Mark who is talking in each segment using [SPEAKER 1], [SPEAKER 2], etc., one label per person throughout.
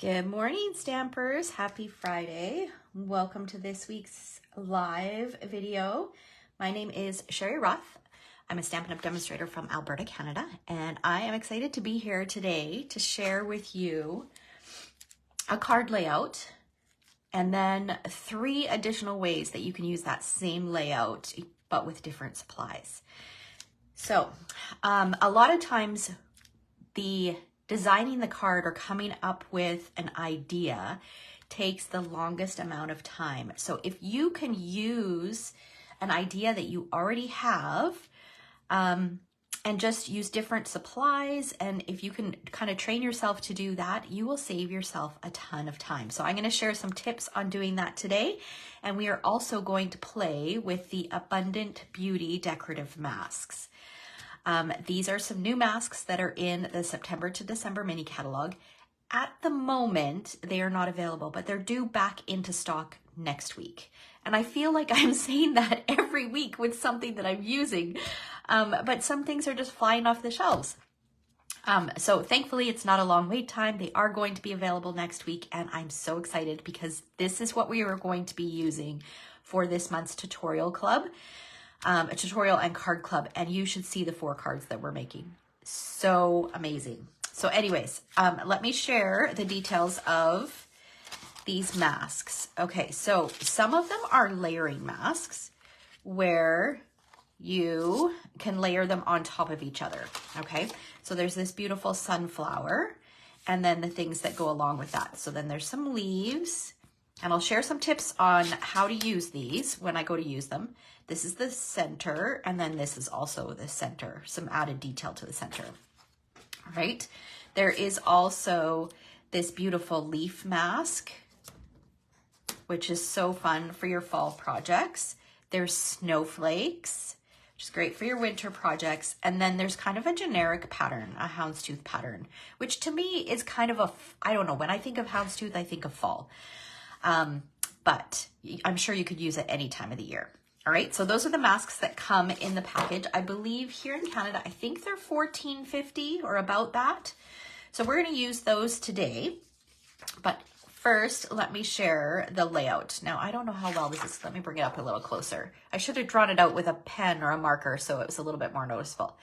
[SPEAKER 1] Good morning, Stampers. Happy Friday. Welcome to this week's live video. My name is Sherry Roth. I'm a Stampin' Up! Demonstrator from Alberta, Canada, and I am excited to be here today to share with you a card layout and then 3 additional ways that you can use that same layout but with different supplies. So a lot of times designing the card or coming up with an idea takes the longest amount of time. So if you can use an idea that you already have and just use different supplies, and if you can kind of train yourself to do that, you will save yourself a ton of time. So I'm going to share some tips on doing that today. And we are also going to play with the Abundant Beauty decorative masks. These are some new masks that are in the September to December mini catalog. At the moment, they are not available, but they're due back into stock next week. And I feel like I'm saying that every week with something that I'm using, but some things are just flying off the shelves. So thankfully, it's not a long wait time. They are going to be available next week, and I'm so excited because this is what we are going to be using for this month's tutorial club. A tutorial and card club, and you should see the 4 cards that we're making. So amazing. So anyways, let me share the details of these masks. Okay, so some of them are layering masks where you can layer them on top of each other. Okay, so there's this beautiful sunflower and then the things that go along with that. So then there's some leaves, and I'll share some tips on how to use these when I go to use them. This is the center, and then this is also the center, some added detail to the center. All right. There is also this beautiful leaf mask, which is so fun for your fall projects. There's snowflakes, which is great for your winter projects. And then there's kind of a generic pattern, a houndstooth pattern, which to me is kind of a, I don't know, when I think of houndstooth, I think of fall. But I'm sure you could use it any time of the year. All right, so those are the masks that come in the package. I believe here in Canada, I think they're $14.50 or about that. So we're going to use those today. But first, let me share the layout. Now, I don't know how well this is. Let me bring it up a little closer. I should have drawn it out with a pen or a marker so it was a little bit more noticeable.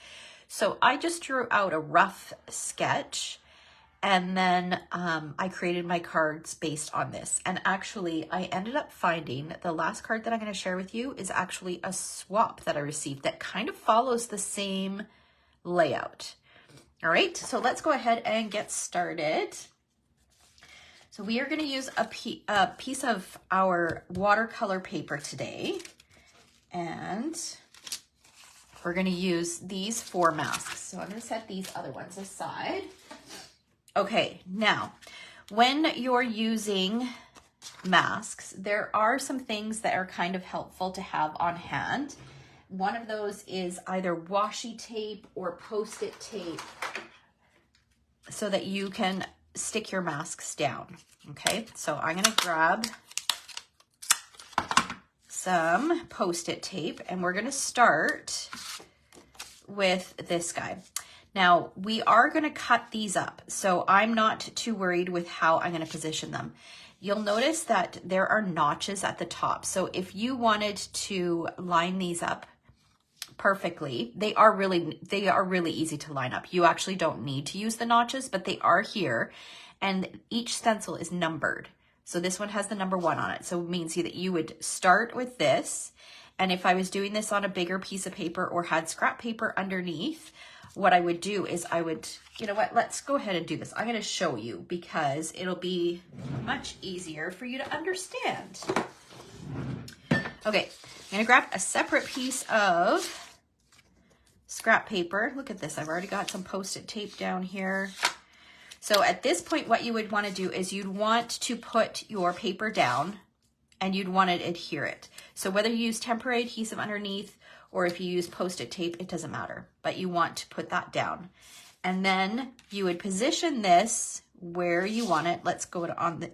[SPEAKER 1] So I just drew out a rough sketch, and then I created my cards based on this. And actually, I ended up finding the last card that I'm going to share with you is actually a swap that I received that kind of follows the same layout. All right, so let's go ahead and get started. So we are going to use a piece of our watercolor paper today. And we're going to use these 4 masks. So I'm going to set these other ones aside. Okay, now, when you're using masks, there are some things that are kind of helpful to have on hand. One of those is either washi tape or Post-it tape so that you can stick your masks down. Okay, so I'm gonna grab some Post-it tape, and we're gonna start with this guy. Now, we are going to cut these up, so I'm not too worried with how I'm going to position them. You'll notice that there are notches at the top. So if you wanted to line these up perfectly, they are really easy to line up. You actually don't need to use the notches, but they are here, and each stencil is numbered. So this one has the number 1 on it. So it means that you would start with this, and if I was doing this on a bigger piece of paper or had scrap paper underneath, what I would do is I would, you know what, let's go ahead and do this. I'm going to show you because it'll be much easier for you to understand. Okay, I'm going to grab a separate piece of scrap paper. Look at this. I've already got some Post-it tape down here. So at this point, what you would want to do is you'd want to put your paper down and you'd want to adhere it. So whether you use temporary adhesive underneath or if you use Post-it tape, it doesn't matter, but you want to put that down. And then you would position this where you want it. Let's go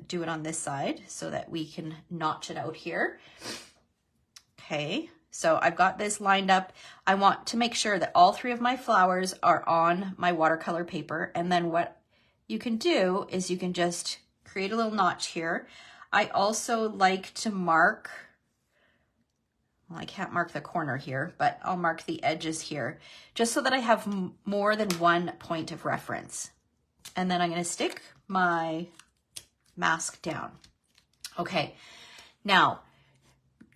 [SPEAKER 1] do it on this side so that we can notch it out here. Okay, so I've got this lined up. I want to make sure that all 3 of my flowers are on my watercolor paper. And then what you can do is you can just create a little notch here. I also like to mark, well, I can't mark the corner here, but I'll mark the edges here, just so that I have more than one point of reference. And then I'm going to stick my mask down. Okay, now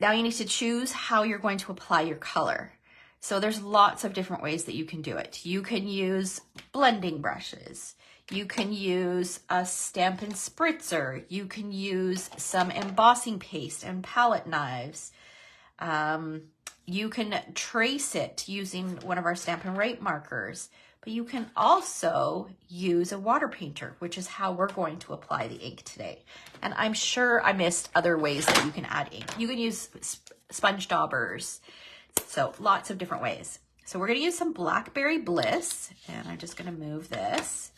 [SPEAKER 1] you need to choose how you're going to apply your color. So there's lots of different ways that you can do it. You can use blending brushes. You can use a Stampin' Spritzer. You can use some embossing paste and palette knives. You can trace it using one of our Stampin' Write markers. But you can also use a water painter, which is how we're going to apply the ink today. And I'm sure I missed other ways that you can add ink. You can use sponge daubers. So lots of different ways. So we're going to use some Blackberry Bliss, and I'm just going to move this.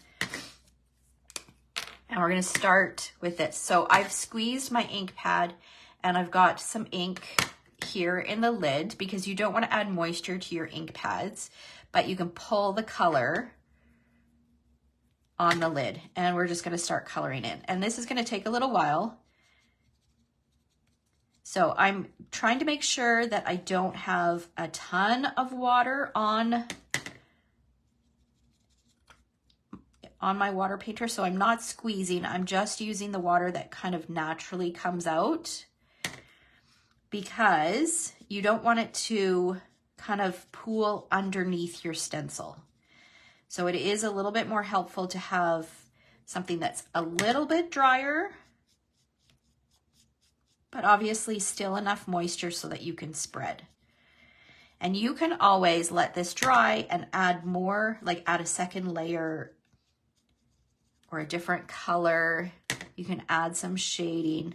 [SPEAKER 1] And we're going to start with this. So I've squeezed my ink pad, and I've got some ink here in the lid because you don't want to add moisture to your ink pads, but you can pull the color on the lid, and we're just going to start coloring in. And this is going to take a little while. So I'm trying to make sure that I don't have a ton of water on my water painter. So I'm not squeezing, I'm just using the water that kind of naturally comes out, because you don't want it to kind of pool underneath your stencil. So it is a little bit more helpful to have something that's a little bit drier, but obviously still enough moisture so that you can spread. And you can always let this dry and add more, like add a second layer or a different color. You can add some shading.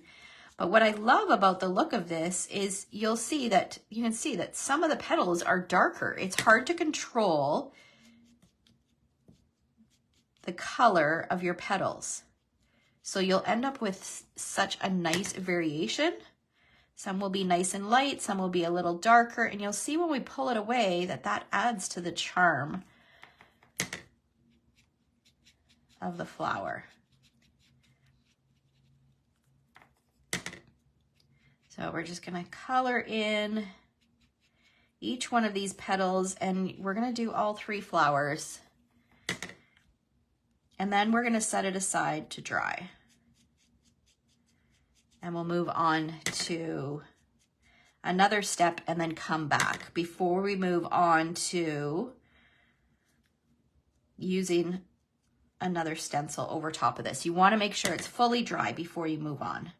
[SPEAKER 1] But what I love about the look of this is you can see that some of the petals are darker. It's hard to control the color of your petals. So you'll end up with such a nice variation. Some will be nice and light, some will be a little darker, and you'll see when we pull it away that that adds to the charm of the flower. So we're just gonna color in each one of these petals, and we're gonna do all 3 flowers. And then we're gonna set it aside to dry. And we'll move on to another step and then come back before we move on to using another stencil over top of this. You wanna make sure it's fully dry before you move on.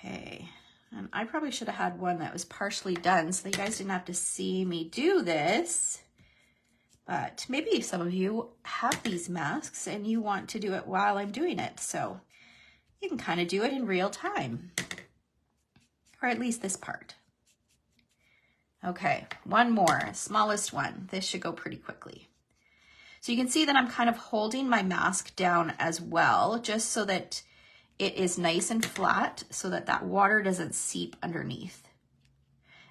[SPEAKER 1] Okay, and I probably should have had one that was partially done so that you guys didn't have to see me do this. But maybe some of you have these masks and you want to do it while I'm doing it. So you can kind of do it in real time, or at least this part. Okay, one more, smallest one. This should go pretty quickly. So you can see that I'm kind of holding my mask down as well, just so that it is nice and flat so that that water doesn't seep underneath.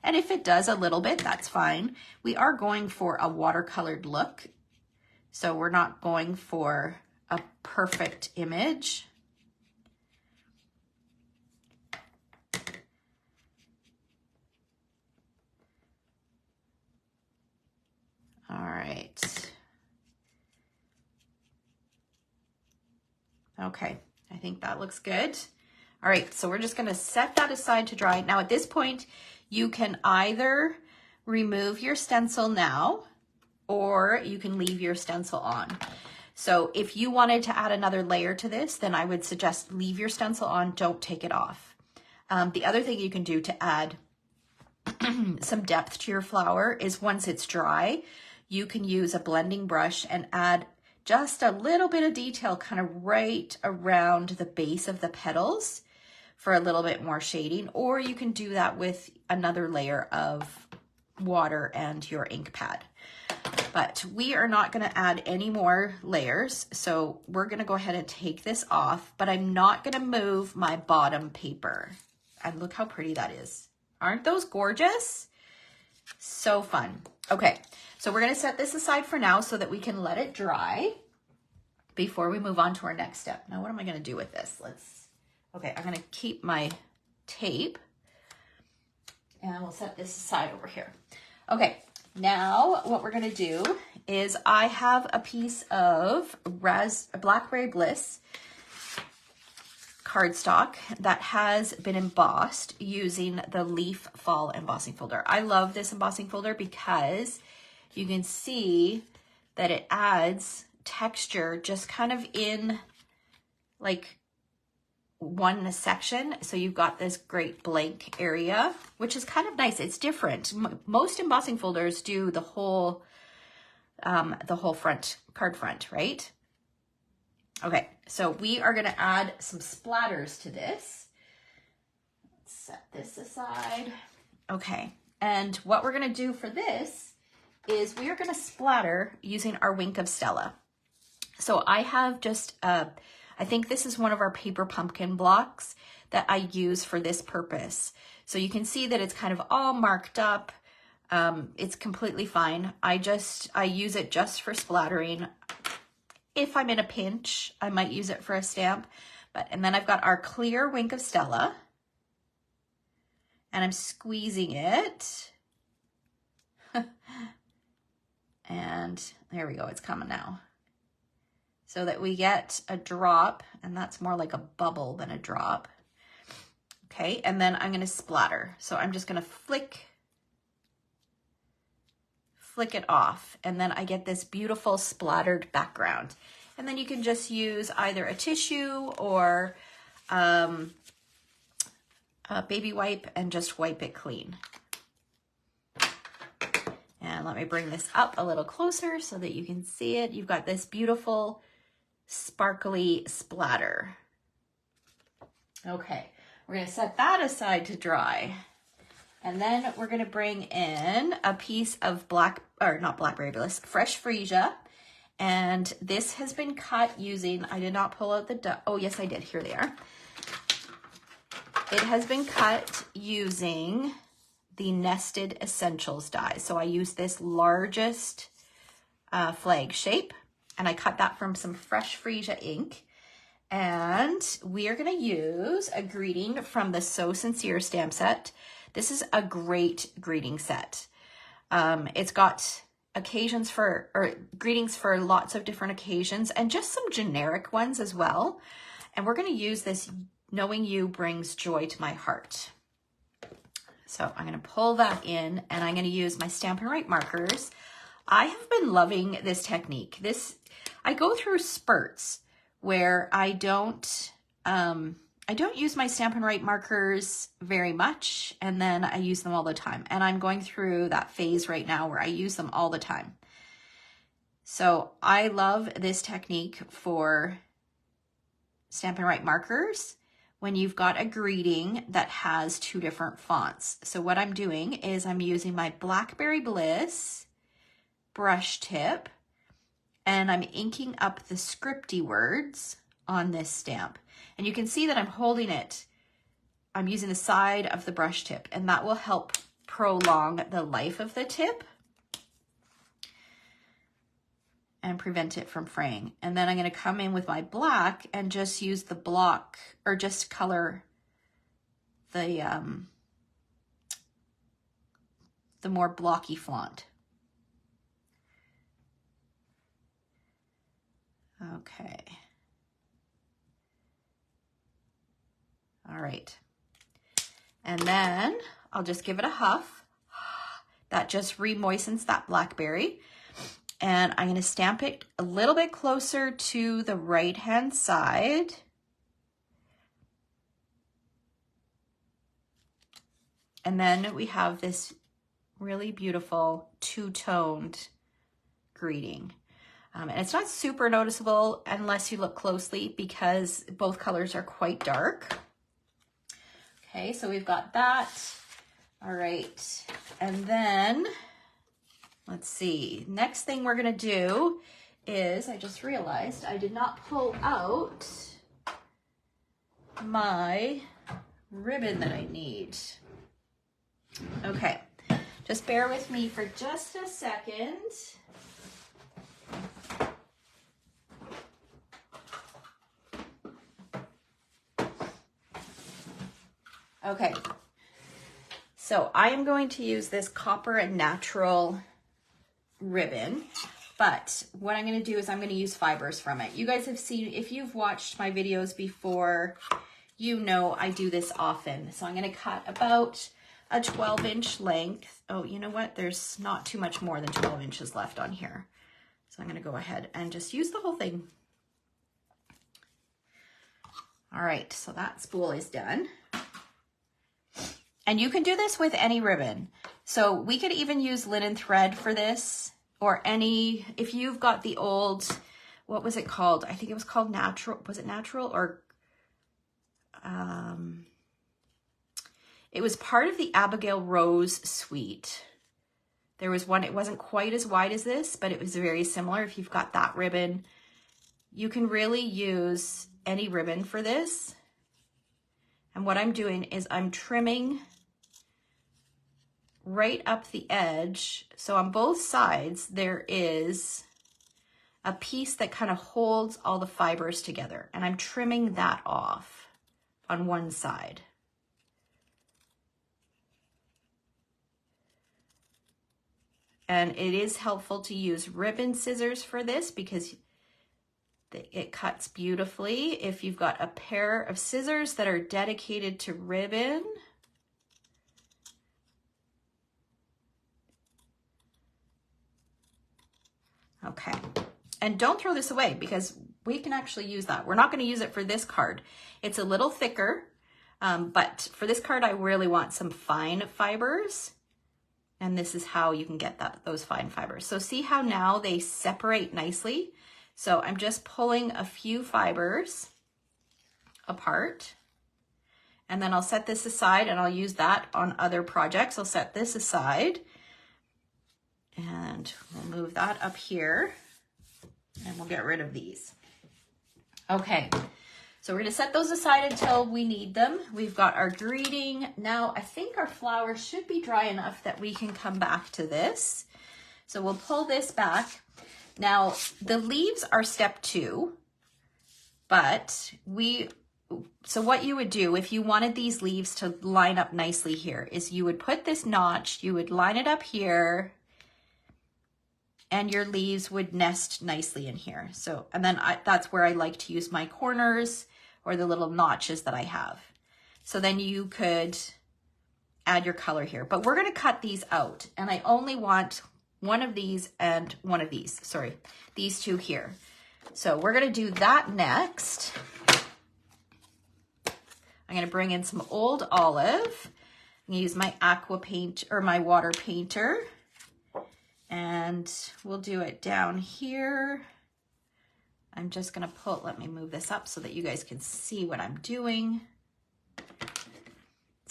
[SPEAKER 1] And if it does a little bit, that's fine. We are going for a watercolored look, so we're not going for a perfect image. All right. Okay. I think that looks good. All right, so we're just gonna set that aside to dry. Now at this point, you can either remove your stencil now, or you can leave your stencil on. So if you wanted to add another layer to this, then I would suggest leave your stencil on, don't take it off. The other thing you can do to add some depth to your flower is once it's dry, you can use a blending brush and add just a little bit of detail kind of right around the base of the petals for a little bit more shading, or you can do that with another layer of water and your ink pad. But we are not going to add any more layers, so we're going to go ahead and take this off, but I'm not going to move my bottom paper. And look how pretty that is. Aren't those gorgeous? So fun. Okay, so we're gonna set this aside for now so that we can let it dry before we move on to our next step. Now, what am I gonna do with this? Okay, I'm gonna keep my tape and we'll set this aside over here. Okay, now what we're gonna do is I have a piece of Blackberry Bliss cardstock that has been embossed using the Leaf Fall embossing folder. I love this embossing folder because you can see that it adds texture just kind of in like one section. So you've got this great blank area, which is kind of nice. It's different. Most embossing folders do the whole front, card front, right? Okay, so we are gonna add some splatters to this. Let's set this aside. Okay, and what we're gonna do for this is we are gonna splatter using our Wink of Stella. So I have just, I think this is one of our paper pumpkin blocks that I use for this purpose. So you can see that it's kind of all marked up. It's completely fine. I use it just for splattering. If I'm in a pinch, I might use it for a stamp. And then I've got our clear Wink of Stella. And I'm squeezing it. And there we go, it's coming now. So that we get a drop, and that's more like a bubble than a drop. Okay, and then I'm gonna splatter. So I'm just gonna flick it off, and then I get this beautiful splattered background. And then you can just use either a tissue or a baby wipe and just wipe it clean. And let me bring this up a little closer so that you can see it. You've got this beautiful sparkly splatter. Okay, we're gonna set that aside to dry. And then we're gonna bring in a piece of not Blackberry Bliss, Fresh Freesia. And this has been cut using, I did not pull out oh yes I did, here they are. It has been cut using the Nested Essentials die. So I use this largest flag shape, and I cut that from some Fresh Freesia ink. And we are gonna use a greeting from the So Sincere stamp set. This is a great greeting set. It's got greetings for lots of different occasions and just some generic ones as well. And we're gonna use this, Knowing You Brings Joy to My Heart. So I'm gonna pull that in, and I'm gonna use my Stampin' Write markers. I have been loving this technique. I go through spurts where I don't use my Stampin' Write markers very much, and then I use them all the time. And I'm going through that phase right now where I use them all the time. So I love this technique for Stampin' Write markers when you've got a greeting that has two different fonts. So what I'm doing is I'm using my Blackberry Bliss brush tip, and I'm inking up the scripty words on this stamp. And you can see that I'm holding it. I'm using the side of the brush tip, and that will help prolong the life of the tip and prevent it from fraying. And then I'm gonna come in with my black and just use the block, or just color the more blocky font. Okay. All right. And then I'll just give it a huff. That just re-moistens that blackberry. And I'm going to stamp it a little bit closer to the right-hand side. And then we have this really beautiful two-toned greeting. And it's not super noticeable unless you look closely because both colors are quite dark. Okay, so we've got that. All right, and then let's see. Next thing we're gonna do is, I just realized I did not pull out my ribbon that I need. Okay, just bear with me for just a second. Okay, so I am going to use this Copper and Natural ribbon, but what I'm going to do is I'm going to use fibers from it. You guys have seen, if you've watched my videos before, you know I do this often. So I'm going to cut about a 12-inch length. Oh, you know what? There's not too much more than 12 inches left on here. So I'm going to go ahead and just use the whole thing. All right, so that spool is done. And you can do this with any ribbon. So we could even use linen thread for this, or any, if you've got the old, what was it called? I think it was called Natural, was it Natural or, it was part of the Abigail Rose suite. There was one, it wasn't quite as wide as this, but it was very similar. If you've got that ribbon, you can really use any ribbon for this. And what I'm doing is I'm trimming right up the edge. So on both sides, there is a piece that kind of holds all the fibers together. And I'm trimming that off on one side. And it is helpful to use ribbon scissors for this because it cuts beautifully. If you've got a pair of scissors that are dedicated to ribbon, okay. And don't throw this away because we can actually use that. We're not going to use it for this card. It's a little thicker, but for this card, I really want some fine fibers. And this is how you can get those fine fibers. So see how now they separate nicely? So I'm just pulling a few fibers apart. And then I'll set this aside and I'll use that on other projects. I'll set this aside. And we'll move that up here and we'll get rid of these. Okay, so we're gonna set those aside until we need them. We've got our greeting. Now I think our flower should be dry enough that we can come back to this. So we'll pull this back. Now the leaves are step 2, but so what you would do if you wanted these leaves to line up nicely here is you would put this notch, you would line it up here, and your leaves would nest nicely in here. So, and then that's where I like to use my corners or the little notches that I have. So then you could add your color here, but we're gonna cut these out. And I only want one of these and one of these, sorry, these two here. So we're gonna do that next. I'm gonna bring in some Old Olive. I'm gonna use my aqua paint or my water painter. And we'll do it down here. I'm just gonna let me move this up so that you guys can see what I'm doing.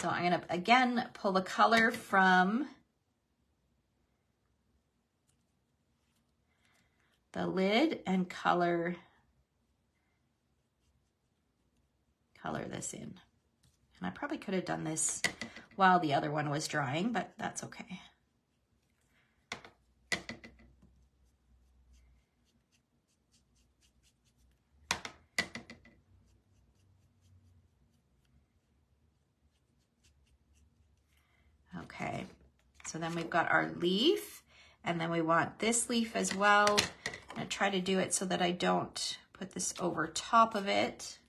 [SPEAKER 1] So I'm gonna, again, pull the color from the lid and color this in. And I probably could have done this while the other one was drying, but that's okay. Okay, so then we've got our leaf, and then we want this leaf as well. I'm gonna try to do it so that I don't put this over top of it.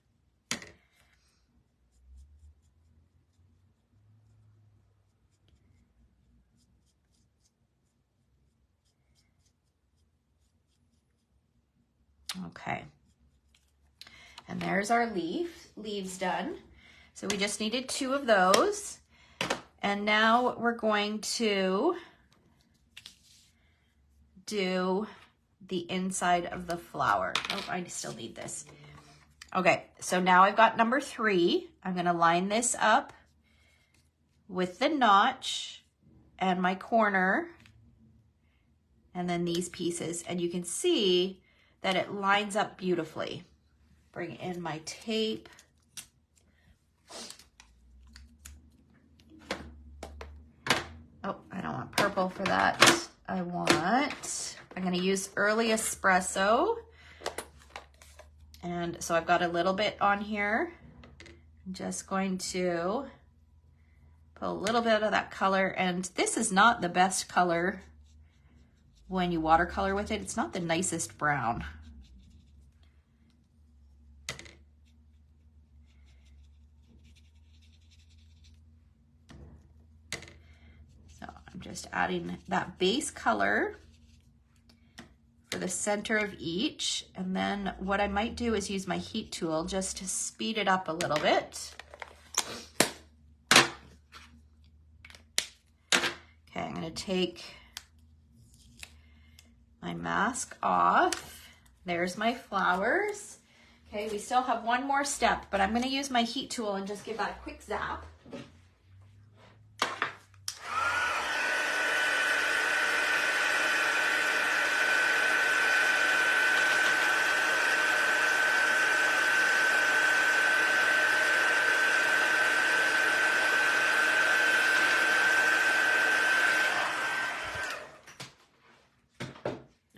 [SPEAKER 1] Okay, and there's our leaves done. So we just needed 2 of those. And now we're going to do the inside of the flower. Oh, I still need this. Okay, so now I've got number 3. I'm gonna line this up with the notch and my corner, and then these pieces. And you can see that it lines up beautifully. Bring in my tape. Oh, I don't want purple for that. I'm gonna use Early Espresso. And so I've got a little bit on here. I'm just going to put a little bit of that color, and this is not the best color when you watercolor with it. It's not the nicest brown. So I'm just adding that base color for the center of each, and then what I might do is use my heat tool just to speed it up a little bit. Okay, I'm going to take my mask off. There's my flowers. Okay, we still have one more step, but I'm going to use my heat tool and just give that a quick zap.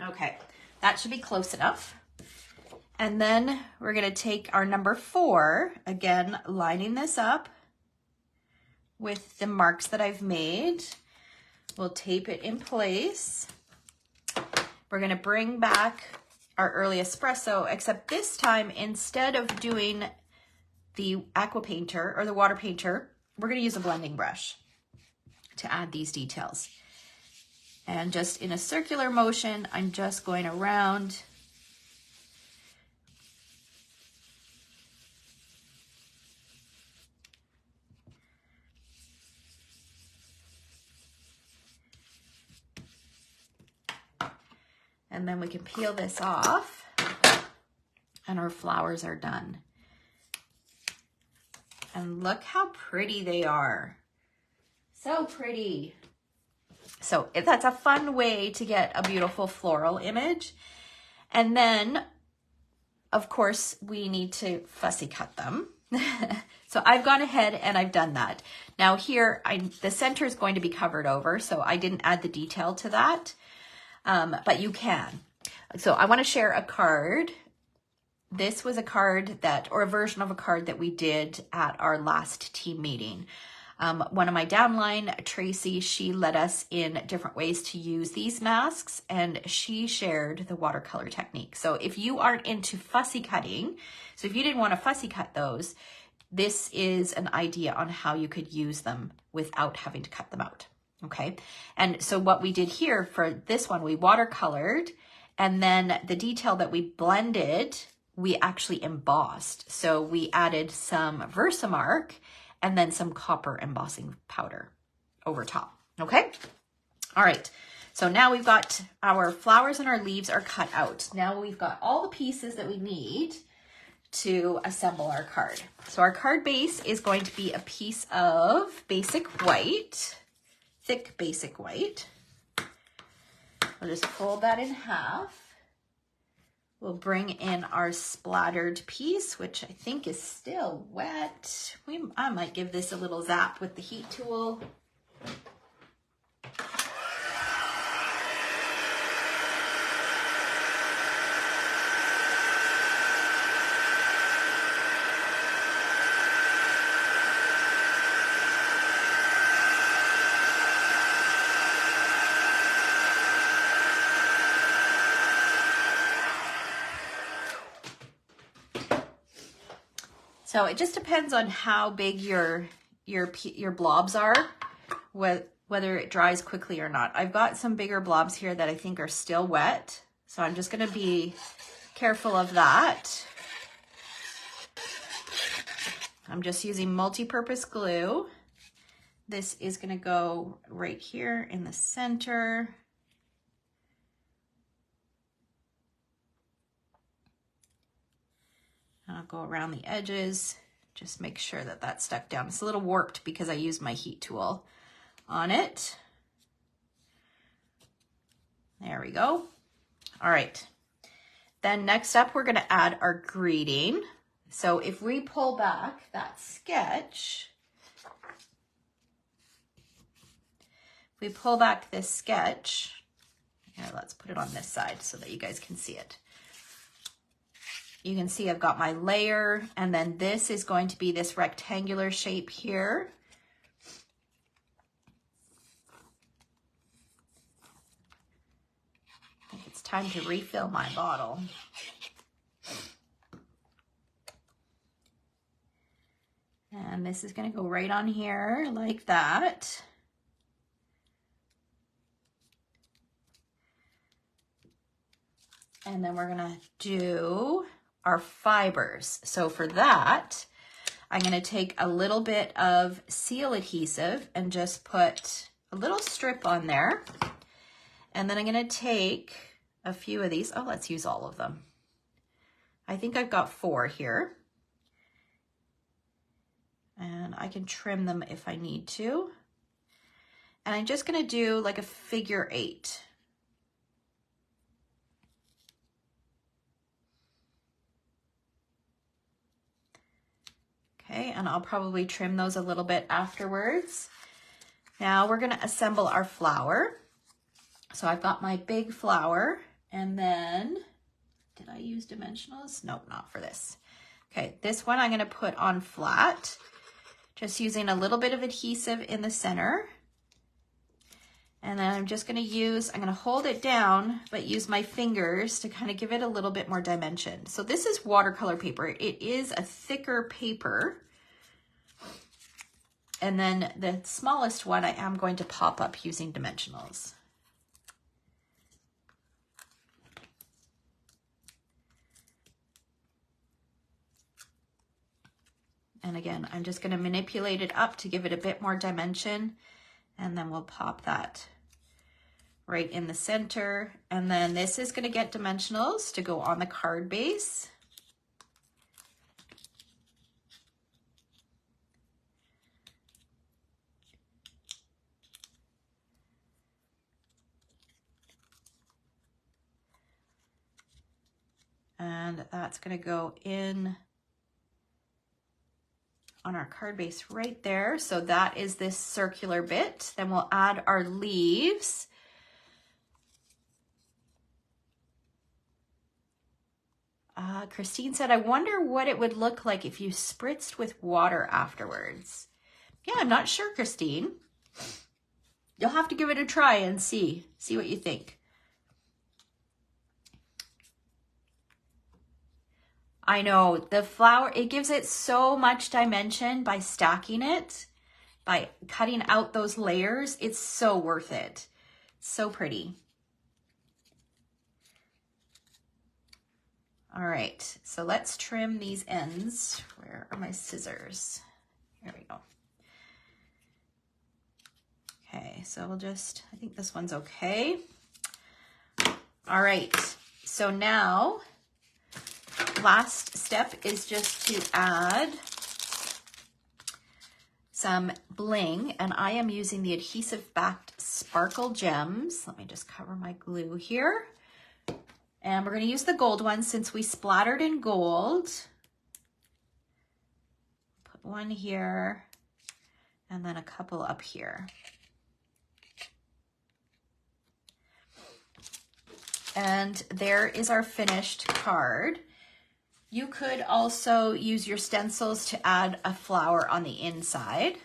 [SPEAKER 1] Okay, that should be close enough. And then we're gonna take our number 4, again, lining this up with the marks that I've made. We'll tape it in place. We're gonna bring back our Early Espresso, except this time, instead of doing the aqua painter or the water painter, we're gonna use a blending brush to add these details. And just in a circular motion, I'm just going around. And then we can peel this off and our flowers are done. And look how pretty they are. So pretty. So that's a fun way to get a beautiful floral image. And then, of course, we need to fussy cut them. So I've gone ahead and I've done that. Now here, the center is going to be covered over, so I didn't add the detail to that, but you can. So I want to share a card. This was a card or a version of a card that we did at our last team meeting. One of my downline, Tracy, she led us in different ways to use these masks, and she shared the watercolor technique. So if you aren't into fussy cutting, so if you didn't want to fussy cut those, this is an idea on how you could use them without having to cut them out. Okay. And so what we did here for this one, we watercolored, and then the detail that we blended, we actually embossed. So we added some Versamark and then some copper embossing powder over top, okay? All right, so now we've got our flowers and our leaves are cut out. Now we've got all the pieces that we need to assemble our card. So our card base is going to be a piece of basic white, thick basic white. We'll just fold that in half. We'll bring in our splattered piece, which I think is still wet. I might give this a little zap with the heat tool. So it just depends on how big your blobs are, whether it dries quickly or not. I've got some bigger blobs here that I think are still wet, so I'm just going to be careful of that. I'm just using multi-purpose glue. This is going to go right here in the center. I'll go around the edges, just make sure that that's stuck down. It's a little warped because I used my heat tool on it. There we go. All right. Then next up, we're going to add our greeting. So if we pull back that sketch, if we pull back this sketch, here, let's put it on this side so that you guys can see it. You can see I've got my layer, and then this is going to be this rectangular shape here. I think it's time to refill my bottle. And this is going to go right on here like that. And then we're going to do our fibers. So for that, I'm going to take a little bit of seal adhesive and just put a little strip on there. And then I'm going to take a few of these. Oh, let's use all of them. I think I've got 4 here. And I can trim them if I need to. And I'm just going to do like a figure 8. Okay, and I'll probably trim those a little bit afterwards. Now we're going to assemble our flower. So I've got my big flower, and then, did I use dimensionals? Nope, not for this. Okay, this one I'm going to put on flat, just using a little bit of adhesive in the center. And then I'm just going to use, I'm going to hold it down, but use my fingers to kind of give it a little bit more dimension. So this is watercolor paper. It is a thicker paper. And then the smallest one I am going to pop up using dimensionals. And again, I'm just going to manipulate it up to give it a bit more dimension. And then we'll pop that right in the center. And then this is going to get dimensionals to go on the card base. And that's going to go in on our card base right there. So that is this circular bit. Then we'll add our leaves. Christine said, I wonder what it would look like if you spritzed with water afterwards. Yeah, I'm not sure, Christine. You'll have to give it a try and see what you think. I know, the flower, it gives it so much dimension by stacking it, by cutting out those layers. It's so worth it. So pretty. All right, so let's trim these ends. Where are my scissors? Here we go. Okay, so we'll just, I think this one's okay. All right, so now, last step is just to add some bling, and I am using the adhesive backed sparkle gems. Let me just cover my glue here. And we're going to use the gold one since we splattered in gold. Put one here and then a couple up here. And there is our finished card. You could also use your stencils to add a flower on the inside.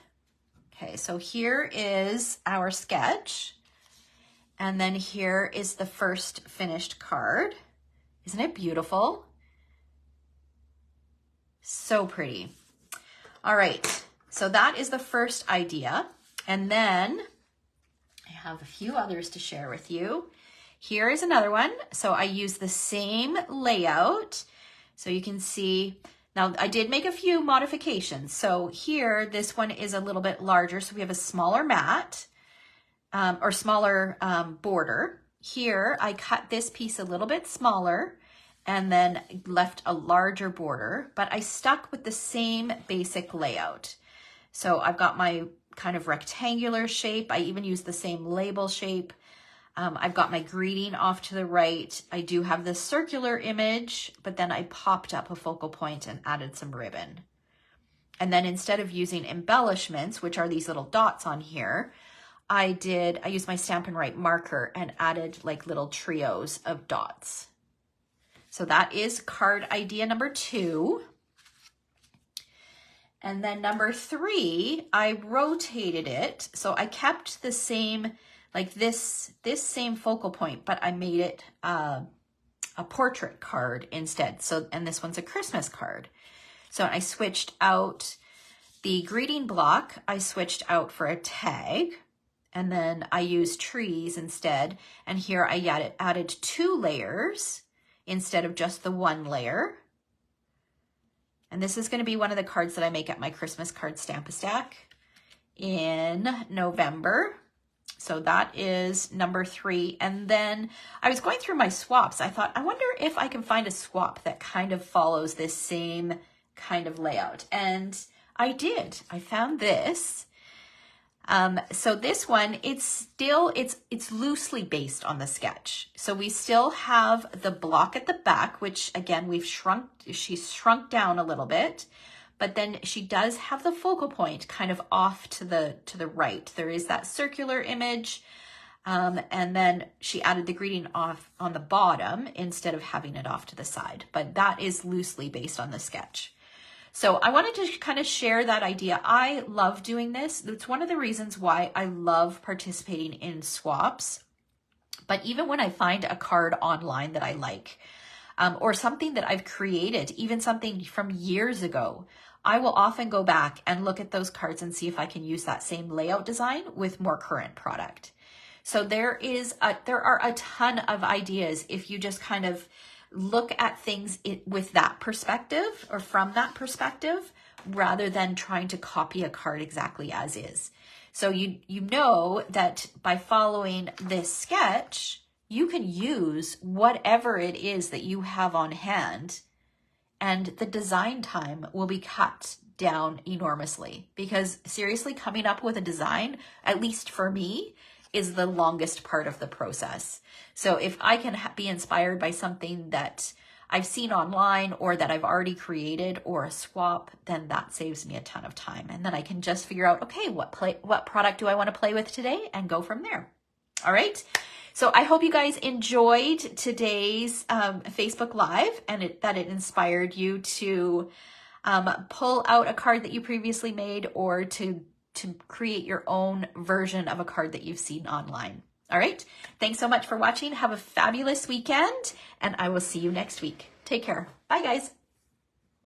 [SPEAKER 1] Okay, so here is our sketch. And then here is the first finished card. Isn't it beautiful? So pretty. All right, so that is the first idea. And then I have a few others to share with you. Here is another one. So I use the same layout. So you can see, now I did make a few modifications. So here, this one is a little bit larger. So we have a smaller mat or smaller border. Here, I cut this piece a little bit smaller and then left a larger border, but I stuck with the same basic layout. So I've got my kind of rectangular shape. I even use the same label shape. I've got my greeting off to the right. I do have this circular image, but then I popped up a focal point and added some ribbon. And then instead of using embellishments, which are these little dots on here, I used my Stampin' Write marker and added like little trios of dots. So that is card idea number 2. And then number 3, I rotated it. So I kept the same, like this same focal point, but I made it a portrait card instead. So, and this one's a Christmas card. So I switched out the greeting block. I switched out for a tag, and then I used trees instead. And here I added 2 layers instead of just the 1 layer. And this is going to be one of the cards that I make at my Christmas card Stamp-A-Stack in November. So that is number 3. And then I was going through my swaps. I thought, I wonder if I can find a swap that kind of follows this same kind of layout. And I did. I found this. So this one, it's loosely based on the sketch. So we still have the block at the back, which again, she's shrunk down a little bit, but then she does have the focal point kind of off to the right. There is that circular image. And then she added the greeting off on the bottom instead of having it off to the side, but that is loosely based on the sketch. So I wanted to kind of share that idea. I love doing this. It's one of the reasons why I love participating in swaps. But even when I find a card online that I like, or something that I've created, even something from years ago, I will often go back and look at those cards and see if I can use that same layout design with more current product. So there are a ton of ideas if you just kind of look at things with that perspective or from that perspective, rather than trying to copy a card exactly as is. So you know that by following this sketch, you can use whatever it is that you have on hand, and the design time will be cut down enormously, because seriously, coming up with a design, at least for me, is the longest part of the process. So if I can be inspired by something that I've seen online or that I've already created, or a swap, then that saves me a ton of time. And then I can just figure out, okay, what product do I want to play with today, and go from there. All right. So I hope you guys enjoyed today's Facebook Live, and that it inspired you to pull out a card that you previously made, or to create your own version of a card that you've seen online. All right. Thanks so much for watching. Have a fabulous weekend, and I will see you next week. Take care. Bye, guys.